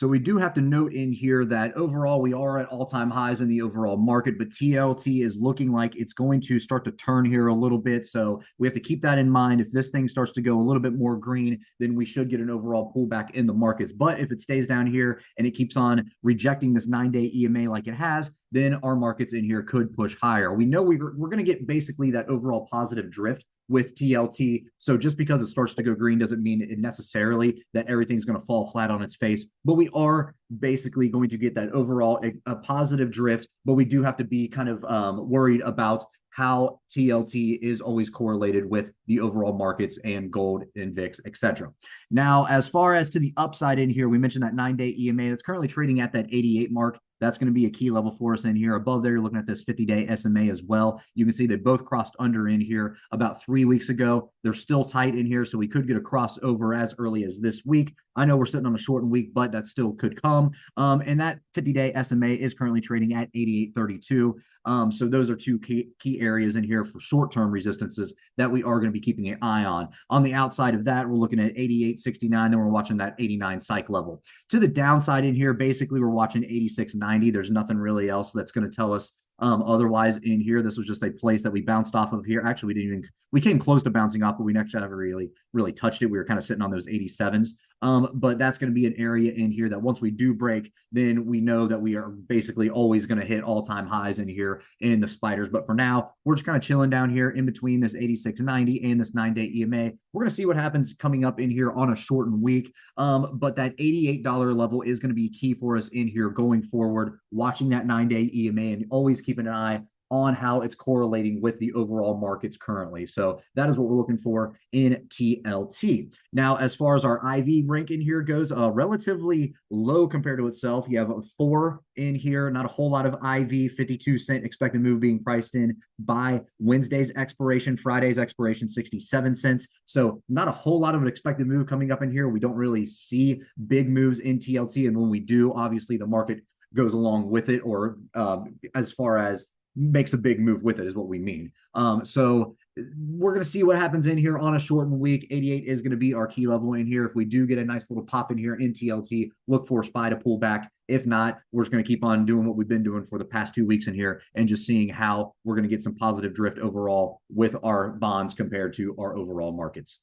So we do have to note in here that overall we are at all-time highs in the overall market, but TLT is looking like it's going to start to turn here a little bit. So we have to keep that in mind. If this thing starts to go a little bit more green, then we should get an overall pullback in the markets. But if it stays down here and it keeps on rejecting this 9-day EMA like it has, then our markets in here could push higher. We know we're going to get basically that overall positive drift with TLT. So just because it starts to go green doesn't mean it necessarily that everything's going to fall flat on its face. But we are basically going to get that overall a positive drift. But we do have to be kind of worried about how TLT is always correlated with the overall markets and gold and VIX, etc. Now, as far as to the upside in here, we mentioned that 9-day EMA that's currently trading at that 88 mark. That's going to be a key level for us in here. Above there, you're looking at this 50-day SMA as well. You can see they both crossed under in here about 3 weeks ago. They're still tight in here, so we could get a crossover as early as this week. I know we're sitting on a shortened week, but that still could come. And that 50-day SMA is currently trading at 88.32. So those are two key areas in here for short-term resistances that we are going to be keeping an eye on. On the outside of that, we're looking at 88.69, then we're watching that 89 psych level. To the downside in here, basically, we're watching 86.90. There's nothing really else that's going to tell us otherwise in here. This was just a place that we bounced off of here. Actually, we came close to bouncing off, but we never really touched it. We were kind of sitting on those 87s. But that's going to be an area in here that once we do break, then we know that we are basically always going to hit all-time highs in here in the spiders. But for now, we're just kind of chilling down here in between this 86.90 and this 9-day EMA. We're going to see what happens coming up in here on a shortened week. But that $88 level is going to be key for us in here going forward, watching that 9-day EMA and always keeping an eye on how it's correlating with the overall markets currently. So that is what we're looking for in TLT. Now, as far as our IV rank in here goes, relatively low compared to itself. You have a 4 in here, not a whole lot of IV, 52-cent expected move being priced in by Wednesday's expiration, Friday's expiration, 67 cents. So not a whole lot of an expected move coming up in here. We don't really see big moves in TLT. And when we do, obviously the market goes along with it, or as far as makes a big move with it is what we mean. So we're going to see what happens in here on a shortened week. 88 is going to be our key level in here. If we do get a nice little pop in here in TLT, look for SPY to pull back. If not, we're just going to keep on doing what we've been doing for the past 2 weeks in here and just seeing how we're going to get some positive drift overall with our bonds compared to our overall markets.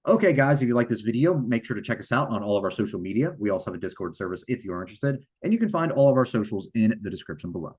Okay, guys, if you like this video, make sure to check us out on all of our social media. We also have a Discord service if you're interested, and you can find all of our socials in the description below.